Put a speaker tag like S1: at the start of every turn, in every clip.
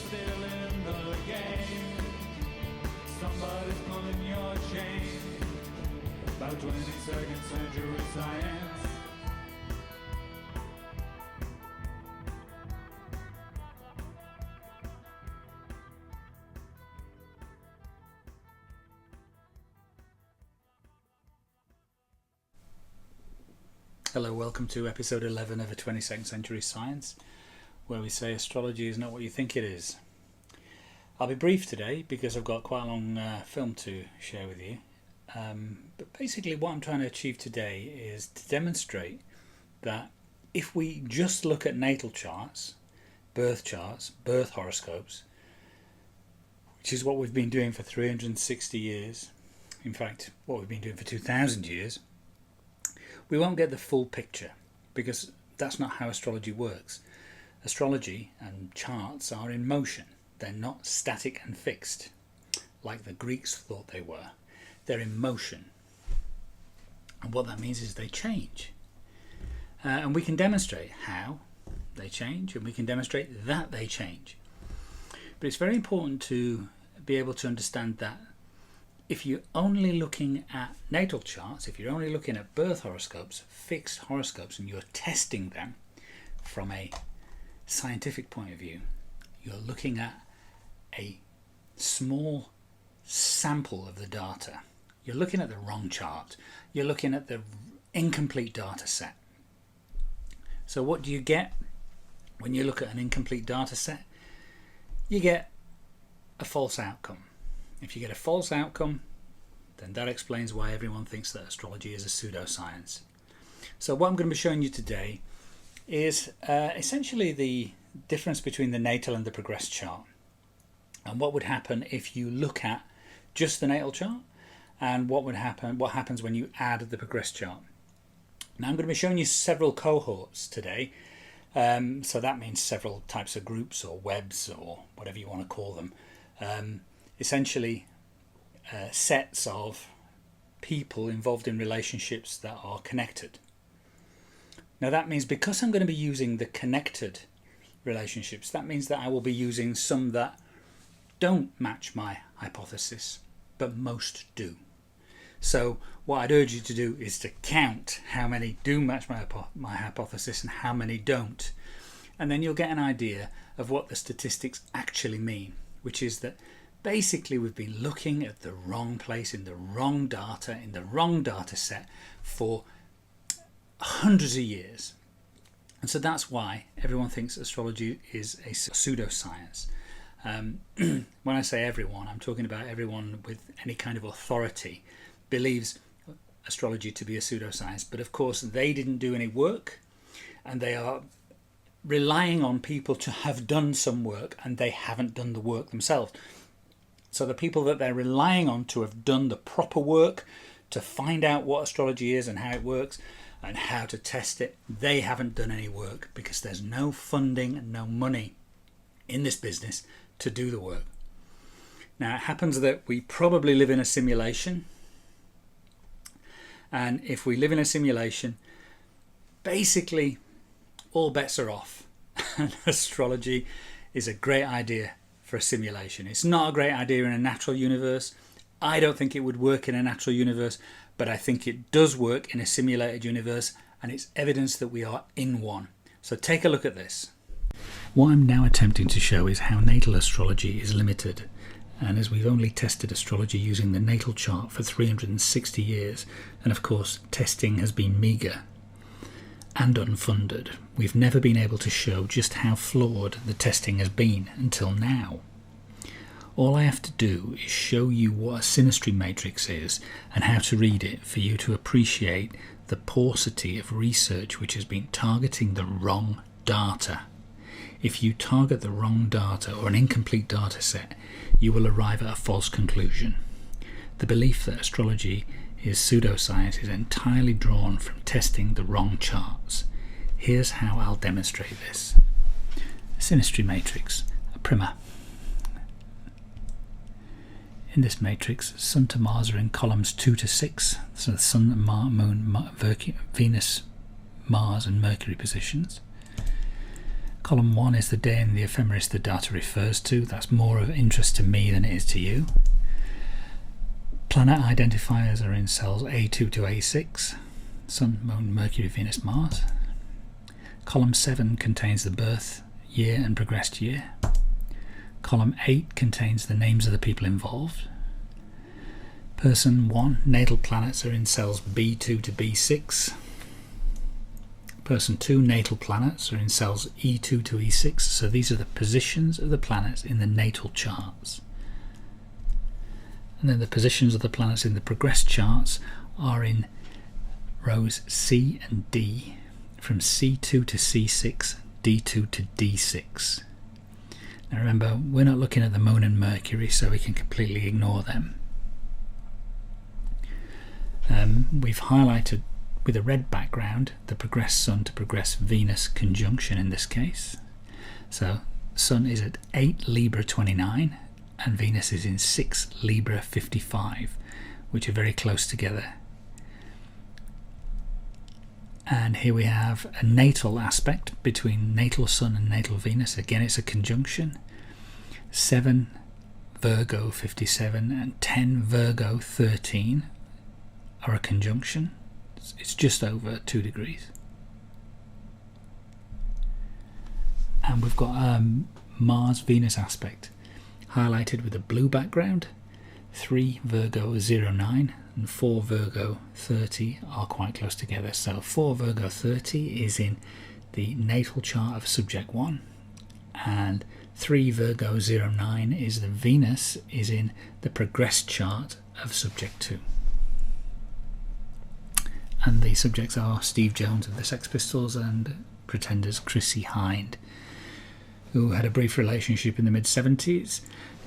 S1: still in the game. Somebody's pulling your chain. About 22nd century science.
S2: Hello, welcome to episode 11 of A 22nd Century Science, where we say astrology is not what you think it is. I'll be brief today because I've got quite a long film to share with you. But basically what I'm trying to achieve today is to demonstrate that if we just look at natal charts, birth horoscopes, which is what we've been doing for 360 years, in fact, what we've been doing for 2,000 years, we won't get the full picture because that's not how astrology works. Astrology and charts are in motion. They're not static and fixed like the Greeks thought they were. They're in motion. And what that means is they change. And we can demonstrate how they change, and we can demonstrate that they change. But it's very important to be able to understand that if you're only looking at natal charts, if you're only looking at birth horoscopes, fixed horoscopes, and you're testing them from a scientific point of view, you're looking at a small sample of the data. You're looking at the wrong chart. You're looking at the incomplete data set. So what do you get when you look at an incomplete data set? You get a false outcome. If you get a false outcome, then that explains why everyone thinks that astrology is a pseudoscience. So what I'm going to be showing you today is essentially the difference between the natal and the progressed chart, and what would happen if you look at just the natal chart, and what happens when you add the progressed chart. Now I'm going to be showing you several cohorts today, so that means several types of groups or webs or whatever you want to call them. Essentially sets of people involved in relationships that are connected. Now that means because I'm going to be using the connected relationships, that means that I will be using some that don't match my hypothesis, but most do. So what I'd urge you to do is to count how many do match my hypothesis and how many don't. And then you'll get an idea of what the statistics actually mean, which is that basically we've been looking at the wrong place in the wrong data set for hundreds of years. And so that's why everyone thinks astrology is a pseudoscience. When I say everyone, I'm talking about everyone with any kind of authority believes astrology to be a pseudoscience. But of course they didn't do any work, and they are relying on people to have done some work, and they haven't done the work themselves. So the people that they're relying on to have done the proper work to find out what astrology is and how it works and how to test it, they haven't done any work because there's no funding and no money in this business to do the work. Now it happens that we probably live in a simulation, and if we live in a simulation, basically all bets are off. And astrology is a great idea for a simulation. It's not a great idea in a natural universe. I don't think it would work in a natural universe, but I think it does work in a simulated universe, and it's evidence that we are in one. So take a look at this. What I'm now attempting to show is how natal astrology is limited, and as we've only tested astrology using the natal chart for 360 years, and of course testing has been meagre and unfunded, we've never been able to show just how flawed the testing has been until now. All I have to do is show you what a synastry matrix is and how to read it for you to appreciate the paucity of research which has been targeting the wrong data. If you target the wrong data or an incomplete data set, you will arrive at a false conclusion. The belief that astrology is pseudoscience is entirely drawn from testing the wrong charts. Here's how I'll demonstrate this. A synastry matrix, a primer. In this matrix, Sun to Mars are in columns 2 to 6, so the Sun, Moon, Venus, Mars and Mercury positions. Column 1 is the day and the ephemeris the data refers to. That's more of interest to me than it is to you. Planet identifiers are in cells A2 to A6. Sun, Moon, Mercury, Venus, Mars. Column 7 contains the birth year and progressed year. Column 8 contains the names of the people involved. Person 1 natal planets are in cells B2 to B6. Person 2 natal planets are in cells E2 to E6. So these are the positions of the planets in the natal charts. And then the positions of the planets in the progressed charts are in rows C and D, from C2 to C6, D2 to D6. Now remember, we're not looking at the Moon and Mercury, so we can completely ignore them. We've highlighted with a red background the progressed Sun to progressed Venus conjunction in this case. So Sun is at 8 Libra 29 and Venus is in 6 Libra 55, which are very close together. And here we have a natal aspect between natal Sun and natal Venus. Again, it's a conjunction. 7 Virgo 57 and 10 Virgo 13 are a conjunction. It's just over 2 degrees. And we've got Mars-Venus aspect highlighted with a blue background. 3 Virgo 09 and 4 Virgo 30 are quite close together. So 4 Virgo 30 is in the natal chart of subject 1, and 3 Virgo 09 is the Venus is in the progressed chart of subject 2. And the subjects are Steve Jones of the Sex Pistols and Pretenders' Chrissie Hynde, who had a brief relationship in the mid-70s,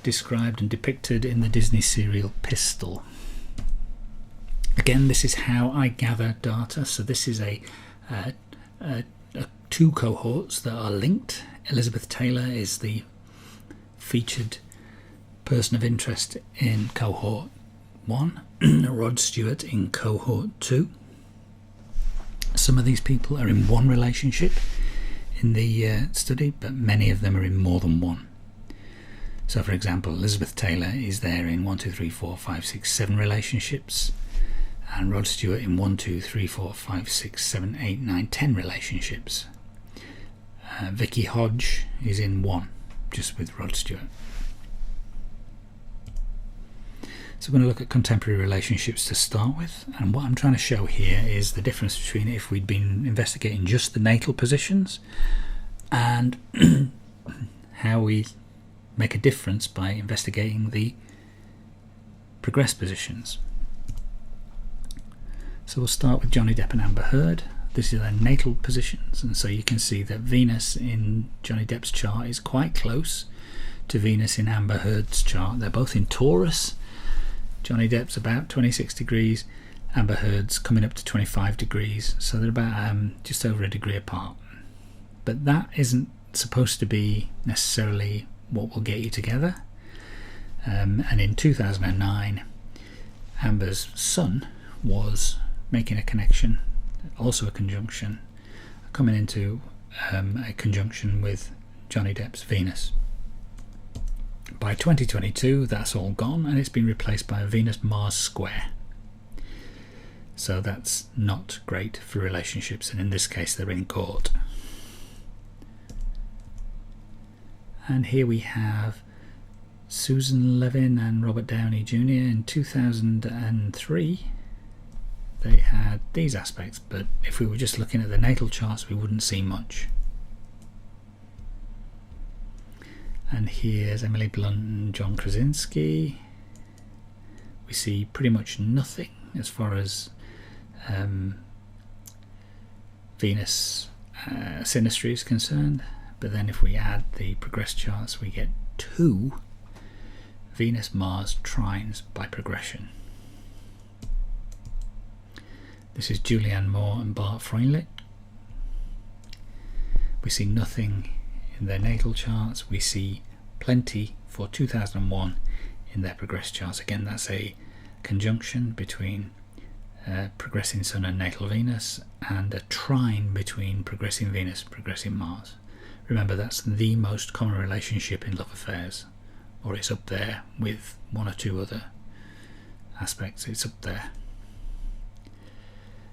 S2: described and depicted in the Disney serial Pistol. Again, this is how I gather data. So this is a 2 cohorts that are linked. Elizabeth Taylor is the featured person of interest in cohort 1, Rod Stewart in cohort 2. Some of these people are in one relationship in the study, but many of them are in more than one. So for example, Elizabeth Taylor is there in 1, 2, 3, 4, 5, 6, 7 relationships, and Rod Stewart in 1, 2, 3, 4, 5, 6, 7, 8, 9, 10 relationships. Vicky Hodge is in 1, just with Rod Stewart. So we're going to look at contemporary relationships to start with, and what I'm trying to show here is the difference between if we'd been investigating just the natal positions and how we make a difference by investigating the progressed positions. So we'll start with Johnny Depp and Amber Heard. This is their natal positions, and so you can see that Venus in Johnny Depp's chart is quite close to Venus in Amber Heard's chart. They're both in Taurus. Johnny Depp's about 26 degrees, Amber Heard's coming up to 25 degrees, so they're about just over a degree apart. But that isn't supposed to be necessarily what will get you together. And in 2009, Amber's Sun was making a connection, also a conjunction, coming into a conjunction with Johnny Depp's Venus. By 2022, that's all gone, and it's been replaced by a Venus-Mars square. So that's not great for relationships, and in this case they're in court. And here we have Susan Levin and Robert Downey Jr. in 2003. They had these aspects, but if we were just looking at the natal charts we wouldn't see much. And here's Emily Blunt and John Krasinski. We see pretty much nothing as far as Venus synastry is concerned, but then if we add the progressed charts we get 2 Venus-Mars trines by progression. This is Julianne Moore and Bart Freundlich. We see nothing in their natal charts. We see plenty for 2001 in their progressed charts. Again, that's a conjunction between progressing Sun and natal Venus, and a trine between progressing Venus and progressing Mars. Remember, that's the most common relationship in love affairs, or it's up there with one or two other aspects. It's up there.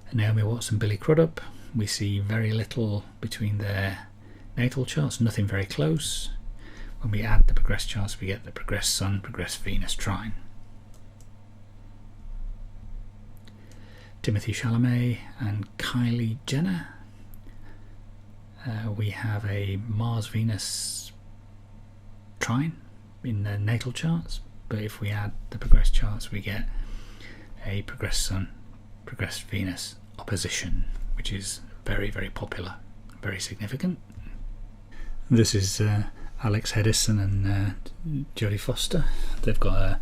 S2: And Naomi Watts and Billy Crudup, we see very little between their natal charts, nothing very close. When we add the progressed charts, we get the progressed Sun, progressed Venus trine. Timothy Chalamet and Kylie Jenner, we have a Mars-Venus trine in their natal charts, but if we add the progressed charts, we get a progressed Sun, progressed Venus opposition, which is very, very popular, very significant. This is Alex Hedison and Jodie Foster. They've got a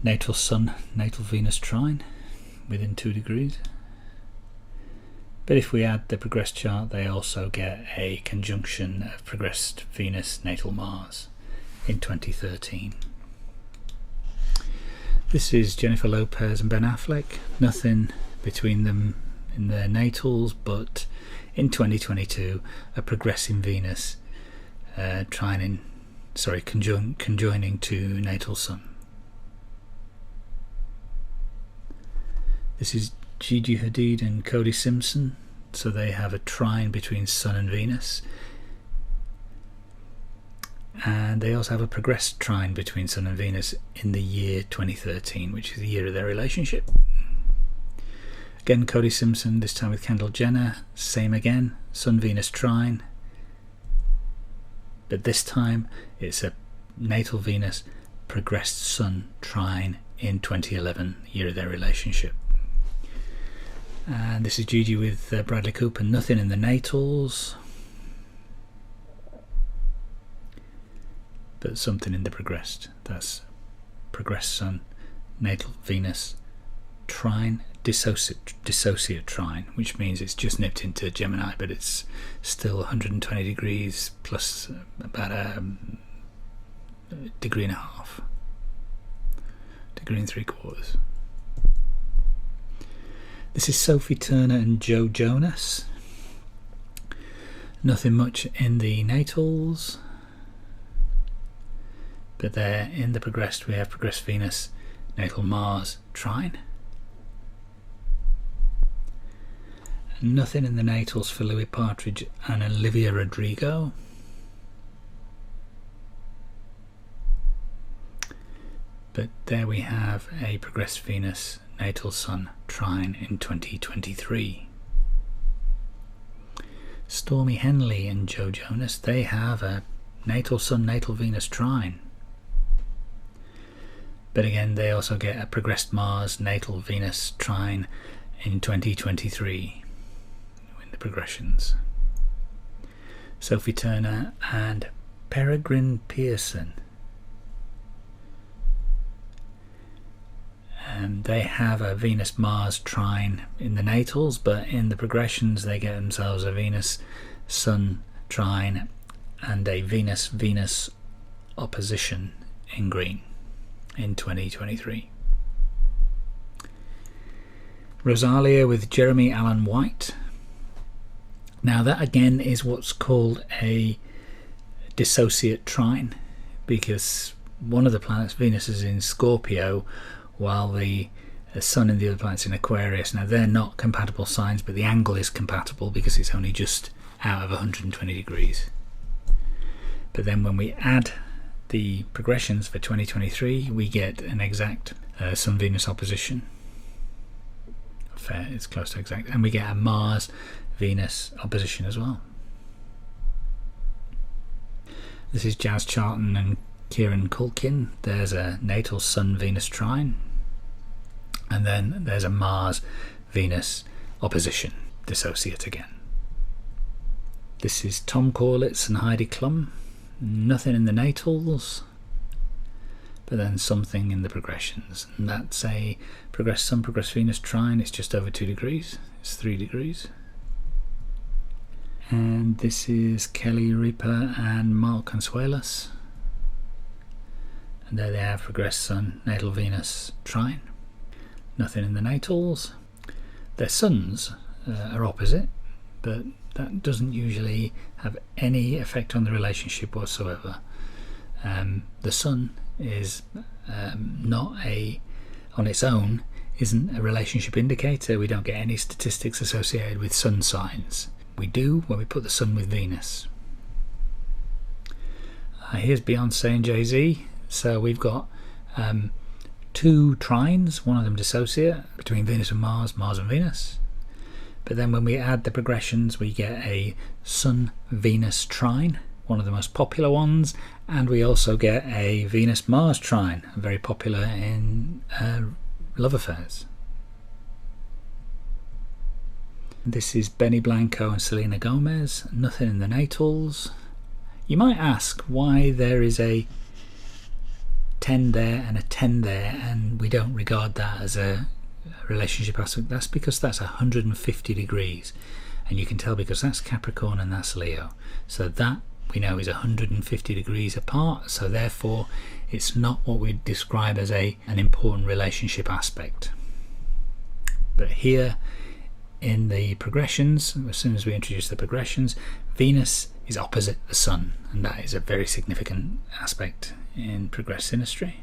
S2: natal Sun, natal Venus trine within 2 degrees. But if we add the progressed chart, they also get a conjunction of progressed Venus, natal Mars in 2013. This is Jennifer Lopez and Ben Affleck. Nothing between them in their natals, but in 2022 a progressing Venus conjoining to natal Sun. This is Gigi Hadid and Cody Simpson, so they have a trine between Sun and Venus, and they also have a progressed trine between Sun and Venus in the year 2013, which is the year of their relationship. Again, Cody Simpson, this time with Kendall Jenner, same again, Sun-Venus trine, but this time it's a natal Venus progressed Sun trine in 2011, year of their relationship. And this is Gigi with Bradley Cooper, nothing in the natals, but something in the progressed. That's progressed Sun, natal Venus trine, dissociate trine, which means it's just nipped into Gemini, but it's still 120 degrees plus about a degree and a half, degree and 3/4. This is Sophie Turner and Joe Jonas. Nothing much in the natals, but there in the progressed we have progressed Venus, natal Mars trine. Nothing in the natals for Louis Partridge and Olivia Rodrigo. But there we have a progressed Venus, natal Sun trine in 2023. Stormy Henley and Joe Jonas, they have a natal Sun, natal Venus trine. But again, they also get a progressed Mars, natal Venus trine in 2023 in the progressions. Sophie Turner and Peregrine Pearson. They have a Venus-Mars trine in the natals, but in the progressions they get themselves a Venus-Sun trine and a Venus-Venus opposition in green in 2023. Rosalia with Jeremy Allen White. Now that again is what's called a dissociate trine, because one of the planets, Venus, is in Scorpio while the Sun and the other planets in Aquarius. Now they're not compatible signs, but the angle is compatible because it's only just out of 120 degrees. But then when we add the progressions for 2023, we get an exact Sun-Venus opposition. Fair, it's close to exact. And we get a Mars-Venus opposition as well. This is Jazz Charlton and Kieran Culkin. There's a natal Sun-Venus trine. And then there's a Mars-Venus opposition, dissociate again. This is Tom Corlitz and Heidi Klum. Nothing in the natals, but then something in the progressions. And that's a progressed Sun, progressed Venus trine. It's just over 2 degrees. It's 3 degrees. And this is Kelly Ripa and Mark Consuelos. And there they have progressed Sun, natal Venus trine. Nothing in the natals. Their suns are opposite, but That doesn't usually have any effect on the relationship whatsoever. The sun is on its own, isn't a relationship indicator. We don't get any statistics associated with sun signs. We do when we put the sun with Venus. Here's Beyonce and Jay-Z. So we've got 2 trines, one of them dissociate, between Venus and Mars, Mars and Venus. But then when we add the progressions, we get a Sun-Venus trine, one of the most popular ones, and we also get a Venus-Mars trine, very popular in love affairs. This is Benny Blanco and Selena Gomez, nothing in the natals. You might ask why there is a 10 there and a 10 there and we don't regard that as a relationship aspect. That's because that's 150 degrees, and you can tell because that's Capricorn and that's Leo, so that we know is 150 degrees apart, so therefore it's not what we describe as an important relationship aspect. But here in the progressions, as soon as we introduce the progressions, Venus is opposite the Sun, and that is a very significant aspect in progressed synastry.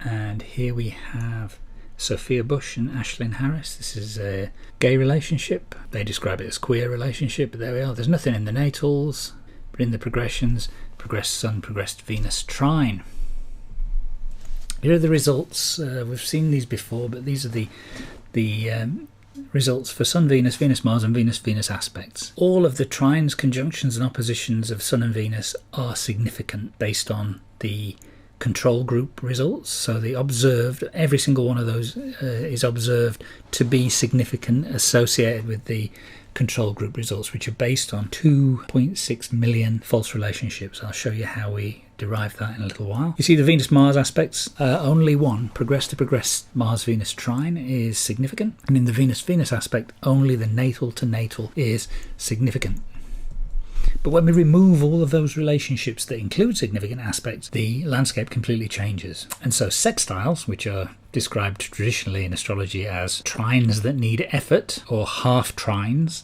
S2: And here we have Sophia Bush and Ashlyn Harris. This is a gay relationship. They describe it as queer relationship, but there we are. There's nothing in the natals, but in the progressions, progressed Sun, progressed Venus trine. Here are the results. We've seen these before, but these are the results for Sun, Venus, Venus, Mars and Venus, Venus aspects. All of the trines, conjunctions and oppositions of Sun and Venus are significant based on the control group results. So the observed, every single one of those is observed to be significant associated with the control group results, which are based on 2.6 million false relationships. I'll show you how we derive that in a little while. You see the Venus-Mars aspects, only one progress to progress Mars-Venus trine is significant, and in the Venus-Venus aspect only the natal to natal is significant. But when we remove all of those relationships that include significant aspects, the landscape completely changes. And so sextiles, which are described traditionally in astrology as trines that need effort, or half trines,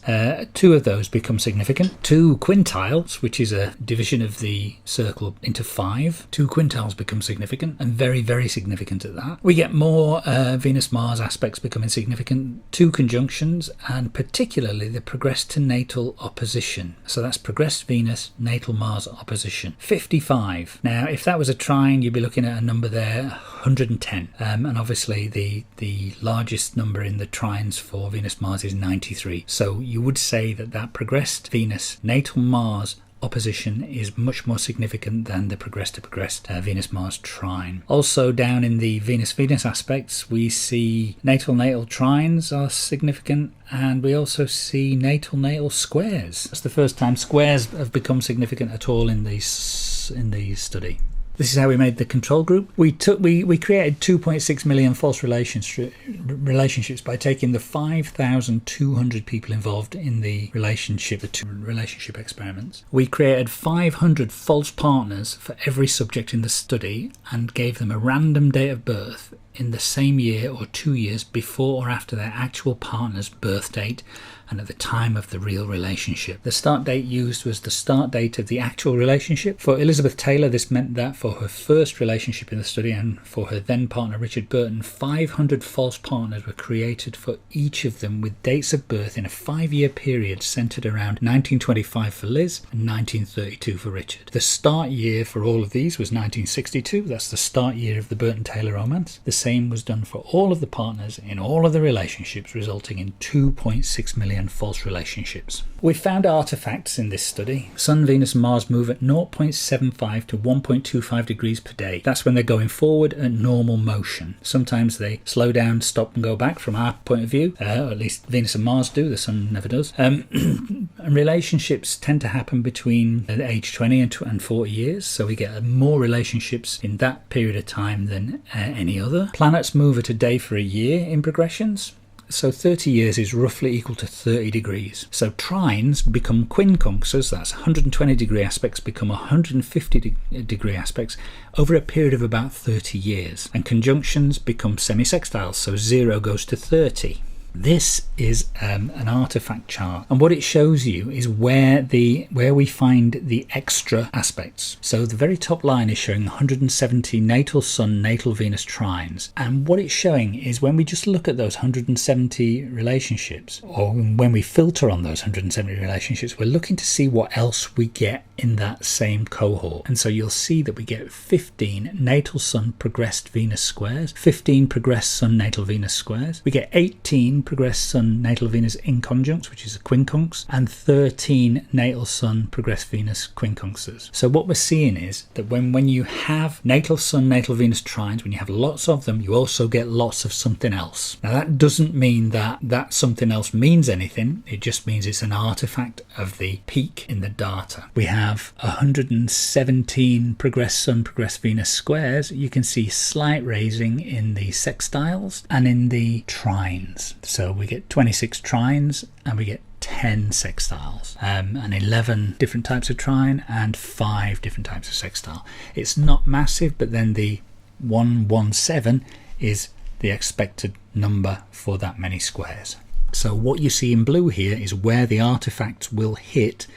S2: 2 of those become significant. 2 quintiles, which is a division of the circle into 5, 2 quintiles become significant, and very, very significant at that. We get more Venus-Mars aspects becoming significant, 2 conjunctions, and particularly the progressed to natal opposition. So that's progressed Venus, natal Mars opposition. 55. Now, if that was a trine, you'd be looking at a number there, 110. And obviously the largest number in the trines for Venus-Mars is 93. So you would say that progressed Venus, natal Mars opposition is much more significant than the progressed to progressed Venus-Mars trine. Also down in the Venus-Venus aspects, we see natal-natal trines are significant, and we also see natal-natal squares. That's the first time squares have become significant at all in the study. This is how we made the control group. We created 2.6 million false relationships by taking the 5,200 people involved in the two relationship experiments. We created 500 false partners for every subject in the study and gave them a random date of birth in the same year or 2 years before or after their actual partner's birth date and at the time of the real relationship. The start date used was the start date of the actual relationship. For Elizabeth Taylor, this meant that for her first relationship in the study and for her then partner Richard Burton, 500 false partners were created for each of them with dates of birth in a 5-year period centred around 1925 for Liz and 1932 for Richard. The start year for all of these was 1962. That's the start year of the Burton-Taylor romance. The same was done for all of the partners in all of the relationships, resulting in 2.6 million false relationships. We found artifacts in this study. Sun, Venus and Mars move at 0.75 to 1.25 degrees per day. That's when they're going forward at normal motion. Sometimes they slow down, stop and go back from our point of view, or at least Venus and Mars do, the Sun never does. And relationships tend to happen between age 20 and 40 years, so we get more relationships in that period of time than any other. Planets move at a day for a year in progressions. So 30 years is roughly equal to 30 degrees. So trines become quincunxes, that's 120 degree aspects, become 150 degree aspects over a period of about 30 years. And conjunctions become semisextiles, so 0 goes to 30. This is an artifact chart, and what it shows you is where we find the extra aspects. So the very top line is showing 170 natal Sun, natal Venus trines, and what it's showing is when we just look at those 170 relationships, or when we filter on those 170 relationships, we're looking to see what else we get in that same cohort. And so you'll see that we get 15 natal Sun progressed Venus squares, 15 progressed Sun natal Venus squares, we get 18 progressed Sun natal Venus inconjuncts, which is a quincunx, and 13 natal Sun progressed Venus quincunxes. So what we're seeing is that when you have natal Sun natal Venus trines, when you have lots of them, you also get lots of something else. Now that doesn't mean that something else means anything, it just means it's an artifact of the peak in the data. We have 117 progressed Sun progressed Venus squares. You can see slight raising in the sextiles and in the trines. So we get 26 trines and we get 10 sextiles, and 11 different types of trine and 5 different types of sextile. It's not massive, but then the 117 is the expected number for that many squares. So what you see in blue here is where the artifacts will hit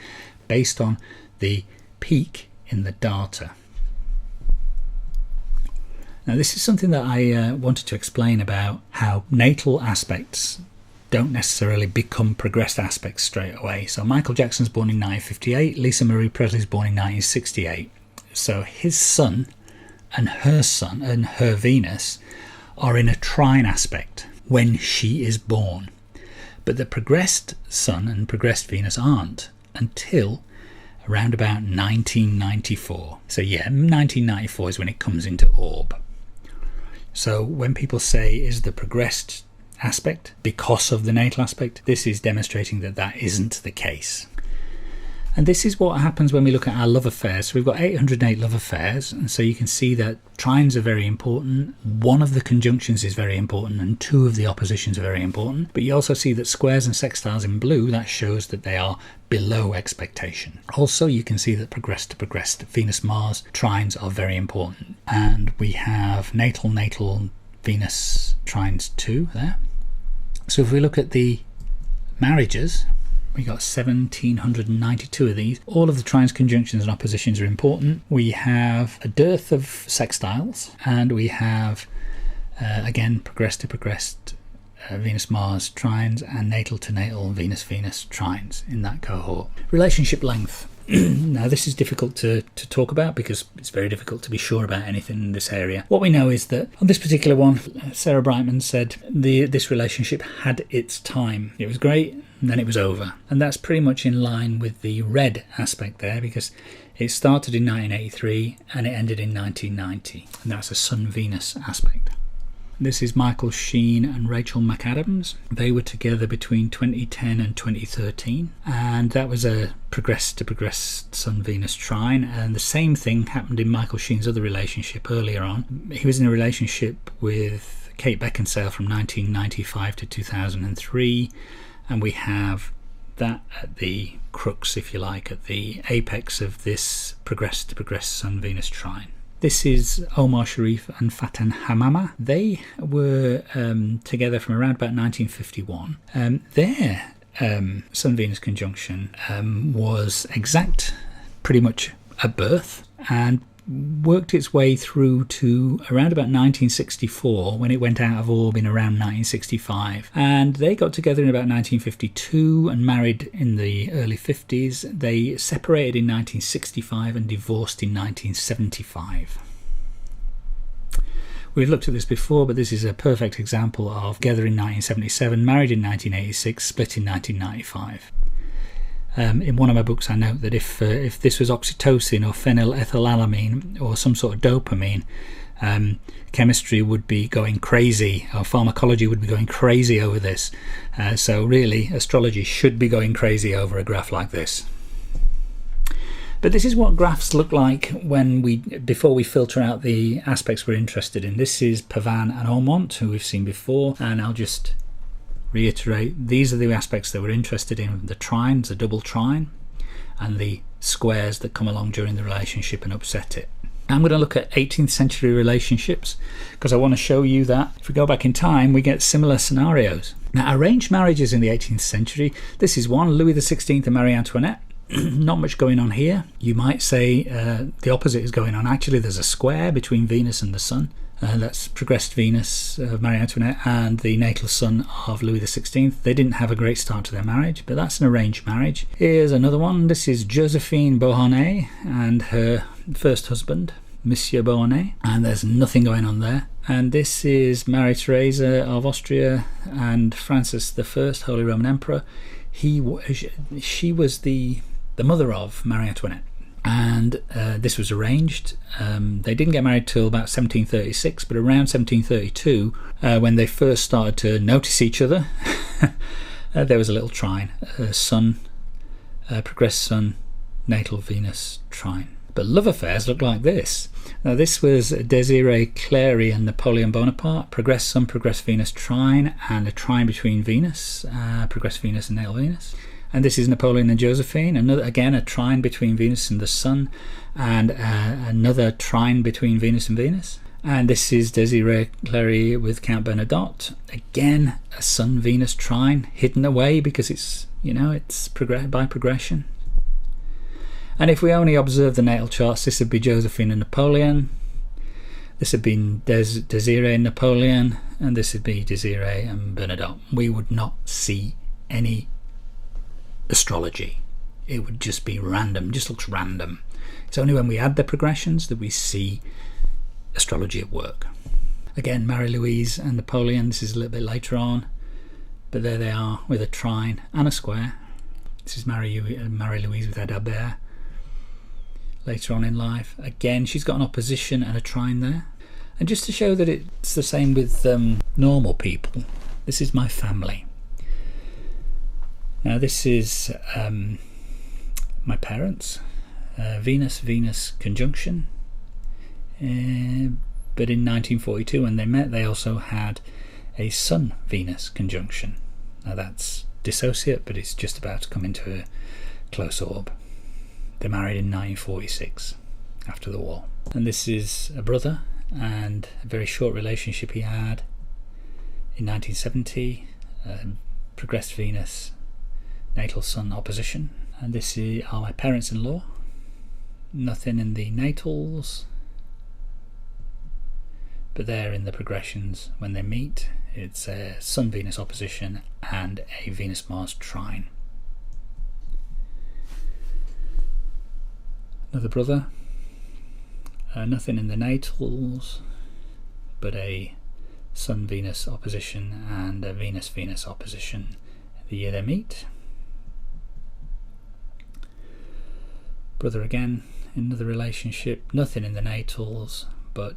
S2: based on the peak in the data. Now this is something that I wanted to explain about how natal aspects don't necessarily become progressed aspects straight away. So Michael Jackson's born in 1958, Lisa Marie Presley's born in 1968. So his Sun and her Venus are in a trine aspect when she is born. But the progressed Sun and progressed Venus aren't until around about 1994. So yeah, 1994 is when it comes into orb. So when people say, is the progressed aspect because of the natal aspect, this is demonstrating that that isn't the case. And this is what happens when we look at our love affairs. So we've got 808 love affairs, and so you can see that trines are very important, one of the conjunctions is very important, and 2 of the oppositions are very important. But you also see that squares and sextiles in blue, that shows that they are below expectation. Also you can see that progressed to progressed Venus Mars trines are very important, and we have natal Venus trines 2 there. So if we look at the marriages, we got 1792 of these. All of the trines, conjunctions and oppositions are important. We have a dearth of sextiles, and we have again progressed to progressed Venus Mars trines and natal to natal Venus trines in that cohort. Relationship length. Now this is difficult to talk about because it's very difficult to be sure about anything in this area. What we know is that on this particular one, Sarah Brightman said this relationship had its time. It was great, and then it was over. And that's pretty much in line with the red aspect there, because it started in 1983 and it ended in 1990. And that's a Sun-Venus aspect. This is Michael Sheen and Rachel McAdams. They were together between 2010 and 2013, and that was a progressed to progressed Sun-Venus trine. And the same thing happened in Michael Sheen's other relationship earlier on. He was in a relationship with Kate Beckinsale from 1995 to 2003, and we have that at the crux, if you like, at the apex of this progressed to progressed Sun-Venus trine. This is Omar Sharif and Fatan Hamama. They were together from around about 1951. Their Sun-Venus conjunction was exact pretty much at birth, and worked its way through to around about 1964 when it went out of orb in around 1965. And they got together in about 1952 and married in the early 50s. They separated in 1965 and divorced in 1975. We've looked at this before, but this is a perfect example of together in 1977, married in 1986, split in 1995. In one of my books I note that if this was oxytocin or phenylethylalamine or some sort of dopamine, chemistry would be going crazy, or pharmacology would be going crazy over this. So really astrology should be going crazy over a graph like this. But this is what graphs look like before we filter out the aspects we're interested in. This is Pavan and Ormont, who we've seen before, and I'll just reiterate, these are the aspects that we're interested in: the trines, a double trine, and the squares that come along during the relationship and upset it. I'm going to look at 18th century relationships because I want to show you that if we go back in time, we get similar scenarios. Now, arranged marriages in the 18th century, this is one, Louis XVI and Marie Antoinette. Not much going on here. You might say the opposite is going on. Actually, there's a square between Venus and the Sun. That's progressed Venus of Marie Antoinette and the natal son of Louis XVI. They didn't have a great start to their marriage, but that's an arranged marriage. Here's another one. This is Josephine Beauharnais and her first husband, Monsieur Beauharnais, and there's nothing going on there. And this is Marie Theresa of Austria and Francis I, Holy Roman Emperor. She was the mother of Marie Antoinette, and this was arranged. They didn't get married till about 1736, but around 1732, when they first started to notice each other, there was a little trine, Sun, progressed Sun, natal Venus trine. But love affairs look like this. Now this was Désirée Clary and Napoleon Bonaparte, progressed Sun, progressed Venus trine, and a trine between Venus, progressed Venus and natal Venus. And this is Napoleon and Josephine, again a trine between Venus and the Sun, and another trine between Venus and Venus. And this is Désirée Clary with Count Bernadotte, again a Sun-Venus trine, hidden away because it's by progression. And if we only observe the natal charts, this would be Josephine and Napoleon, this would be Désirée and Napoleon, and this would be Désirée and Bernadotte. We would not see any astrology. It would just be random, just looks random. It's only when we add the progressions that we see astrology at work. Again, Marie-Louise and Napoleon, this is a little bit later on, but there they are with a trine and a square. This is Marie-Louise with Adalbert later on in life. Again, she's got an opposition and a trine there. And just to show that it's the same with normal people, this is my family. Now this is my parents, Venus conjunction, but in 1942 when they met they also had a Sun-Venus conjunction. Now that's dissociate, but it's just about to come into a close orb. They married in 1946 after the war. And this is a brother and a very short relationship he had in 1970, progressed Venus natal Sun opposition. And this are my parents-in-law. Nothing in the natals, but they're in the progressions when they meet. It's a Sun-Venus opposition and a Venus-Mars trine. Another brother. Nothing in the natals, but a Sun-Venus opposition and a Venus-Venus opposition the year they meet. Brother again, another relationship, nothing in the natals, but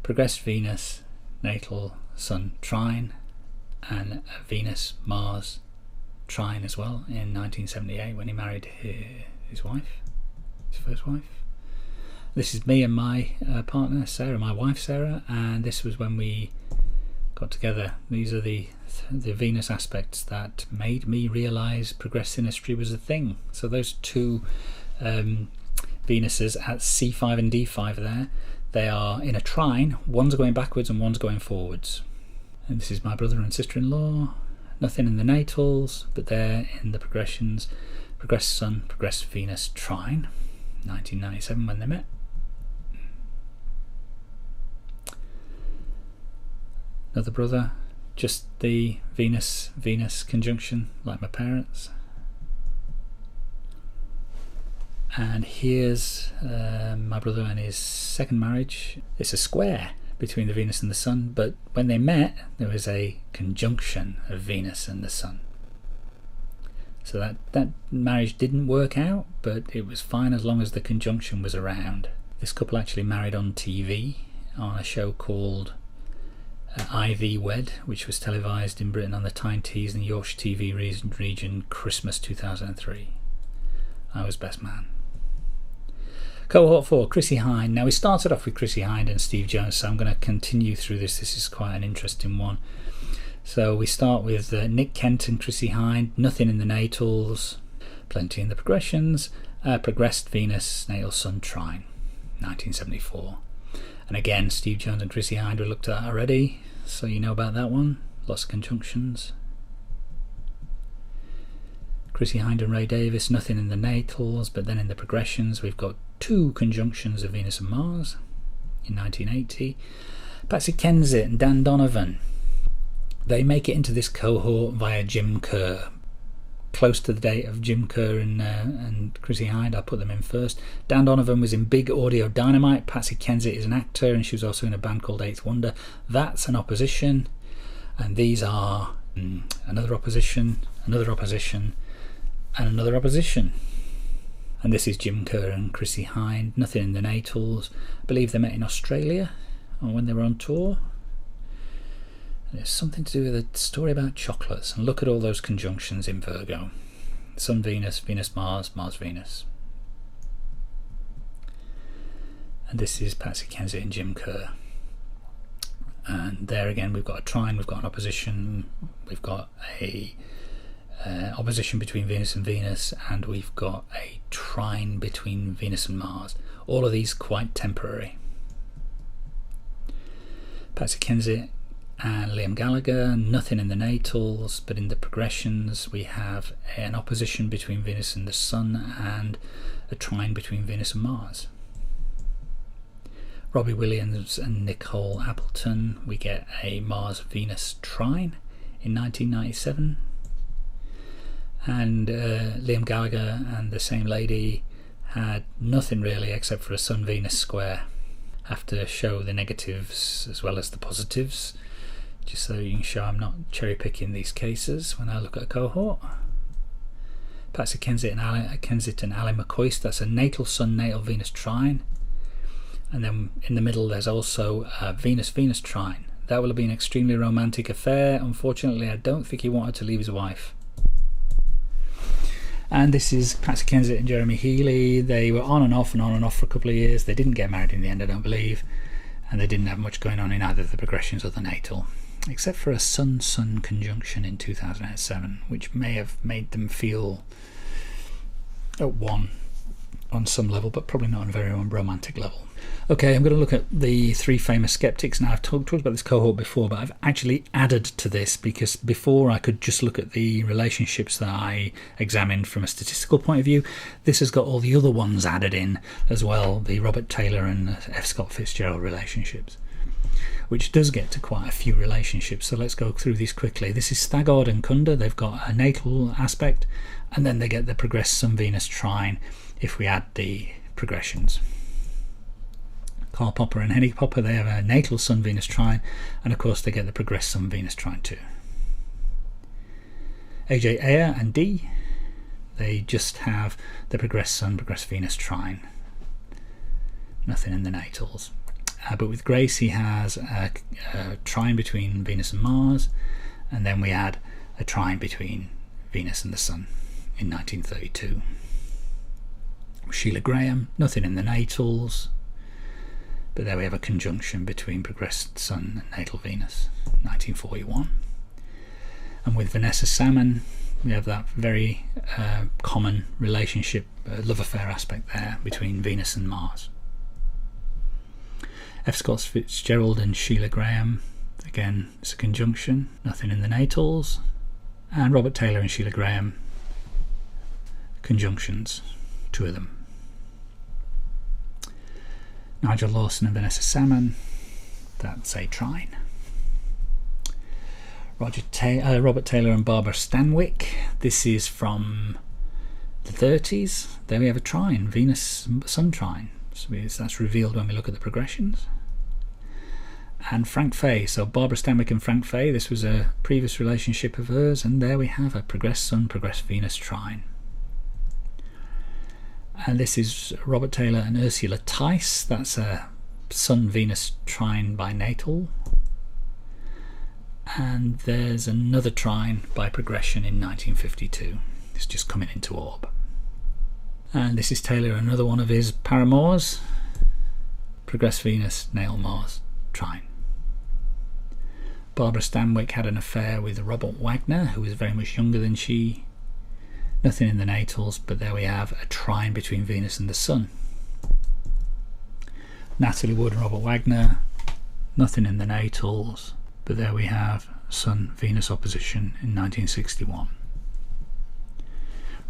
S2: progressed Venus, natal Sun trine, and a Venus-Mars trine as well in 1978 when he married his wife, his first wife. This is me and my partner Sarah, my wife Sarah, and this was when we got together. These are the Venus aspects that made me realise progressed synastry was a thing. So those two Venuses at C5 and D5 there, they are in a trine, one's going backwards and one's going forwards. And this is my brother and sister-in-law, nothing in the natals, but they're in the progressions, progressed Sun, progressed Venus trine, 1997 when they met. Another brother, just the Venus conjunction like my parents. And here's my brother and his second marriage. It's a square between the Venus and the Sun, but when they met there was a conjunction of Venus and the Sun. So that marriage didn't work out, but it was fine as long as the conjunction was around. This couple actually married on TV on a show called IV Wed, which was televised in Britain on the Tyne Tees and Yorkshire TV region Christmas 2003. I was best man. Cohort 4, Chrissie Hynde. Now we started off with Chrissie Hynde and Steve Jones, so I'm going to continue through this. This is quite an interesting one. So we start with Nick Kent and Chrissie Hynde, nothing in the natals, plenty in the progressions, progressed Venus, natal Sun trine, 1974. And again, Steve Jones and Chrissie Hynde we looked at already, so you know about that one. Lots of conjunctions. Chrissie Hynde and Ray Davis, nothing in the natals, but then in the progressions we've got 2 conjunctions of Venus and Mars in 1980. Patsy Kensit and Dan Donovan, they make it into this cohort via Jim Kerr. Close to the date of Jim Kerr and Chrissie Hynde, I'll put them in first. Dan Donovan was in Big Audio Dynamite. Patsy Kensit is an actor, and she was also in a band called Eighth Wonder. That's an opposition, and these are another opposition, another opposition, and another opposition. And this is Jim Kerr and Chrissie Hynde, nothing in the natals. I believe they met in Australia, or when they were on tour. It's something to do with a story about chocolates. And look at all those conjunctions in Virgo. Sun, Venus, Venus, Mars, Mars, Venus. And this is Patsy Kensit and Jim Kerr. And there again we've got a trine, we've got an opposition, we've got a opposition between Venus and Venus, and we've got a trine between Venus and Mars. All of these quite temporary. Patsy Kensit and Liam Gallagher, nothing in the natals, but in the progressions we have an opposition between Venus and the Sun and a trine between Venus and Mars. Robbie Williams and Nicole Appleton, we get a Mars-Venus trine in 1997. And Liam Gallagher and the same lady had nothing really except for a Sun-Venus square. Have to show the negatives as well as the positives, just so you can show I'm not cherry picking these cases when I look at a cohort. Patsy Kensit and Ali McCoist, that's a natal Sun, natal Venus trine. And then in the middle there's also a Venus-Venus trine. That will have been an extremely romantic affair. Unfortunately, I don't think he wanted to leave his wife. And this is Patsy Kensit and Jeremy Healy. They were on and off for a couple of years. They didn't get married in the end, I don't believe. And they didn't have much going on in either the progressions or the natal, except for a Sun-Sun conjunction in 2007, which may have made them feel at one on some level, but probably not on a very romantic level. Okay, I'm going to look at the 3 famous skeptics. Now, I've talked about this cohort before, but I've actually added to this because before I could just look at the relationships that I examined from a statistical point of view. This has got all the other ones added in as well, the Robert Taylor and F. Scott Fitzgerald relationships, which does get to quite a few relationships. So let's go through these quickly. This is Thagard and Kunda. They've got a natal aspect, and then they get the progressed Sun-Venus trine if we add the progressions. Karl Popper and Henning Popper, they have a natal Sun-Venus trine, and of course they get the progressed Sun-Venus trine too. AJ Ayer and D, they just have the progressed Sun, progressed Venus trine. Nothing in the natals. But with Grace, he has a trine between Venus and Mars, and then we add a trine between Venus and the Sun in 1932. Sheila Graham, nothing in the natals, but there we have a conjunction between progressed Sun and natal Venus, 1941. And with Vanessa Salmon, we have that very common relationship, love affair aspect there between Venus and Mars. F. Scott Fitzgerald and Sheila Graham, again, it's a conjunction, nothing in the natals. And Robert Taylor and Sheila Graham, conjunctions, 2 of them. Nigel Lawson and Vanessa Salmon, that's a trine. Robert Taylor and Barbara Stanwyck, this is from the 30s. There we have a trine, Venus-Sun trine. So that's revealed when we look at the progressions. And Frank Fay, so Barbara Stanwyck and Frank Fay, this was a previous relationship of hers, and there we have a progressed Sun, progressed Venus trine. And this is Robert Taylor and Ursula Tice, that's a Sun-Venus trine by natal. And there's another trine by progression in 1952. It's just coming into orb. And this is Taylor, another one of his paramours. Progressed Venus, natal Mars, trine. Barbara Stanwyck had an affair with Robert Wagner, who was very much younger than she. Nothing in the natals, but there we have a trine between Venus and the Sun. Natalie Wood and Robert Wagner, nothing in the natals, but there we have Sun-Venus opposition in 1961.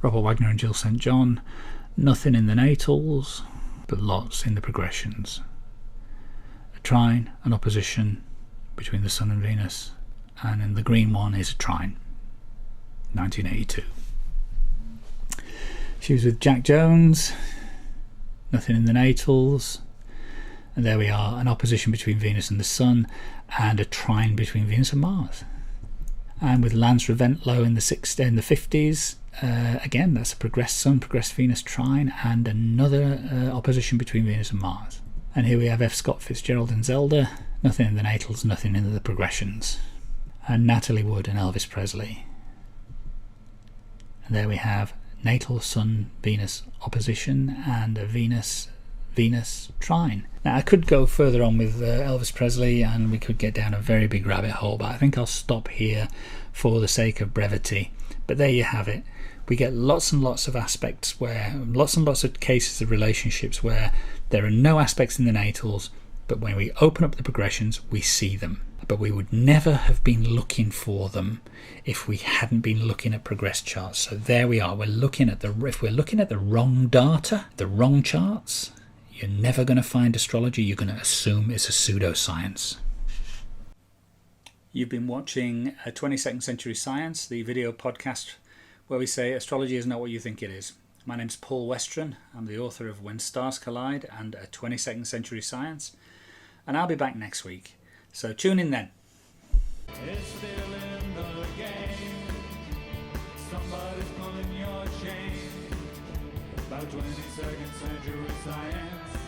S2: Robert Wagner and Jill St. John, nothing in the natals, but lots in the progressions. A trine, an opposition between the Sun and Venus, and in the green one is a trine, 1982. She was with Jack Jones, nothing in the natals, and there we are, an opposition between Venus and the Sun, and a trine between Venus and Mars. And with Lance Reventlow in the 50s, again, that's a progressed Sun, progressed Venus trine, and another opposition between Venus and Mars. And here we have F. Scott Fitzgerald and Zelda, nothing in the natals, nothing in the progressions. And Natalie Wood and Elvis Presley. And there we have natal Sun-Venus opposition and a Venus trine. Now I could go further on with Elvis Presley and we could get down a very big rabbit hole, but I think I'll stop here for the sake of brevity. But there you have it. We get lots and lots of aspects where, lots and lots of cases of relationships where there are no aspects in the natals, but when we open up the progressions we see them. But we would never have been looking for them if we hadn't been looking at progressed charts. So there we are. If we're looking at the wrong data, the wrong charts, you're never going to find astrology. You're going to assume it's a pseudoscience. You've been watching 22nd Century Science, the video podcast where we say astrology is not what you think it is. My name's Paul Westron. I'm the author of When Stars Collide and 22nd Century Science. And I'll be back next week. So tune in then.
S1: It's still in the game. Somebody's pulling your chain. About 22nd century science.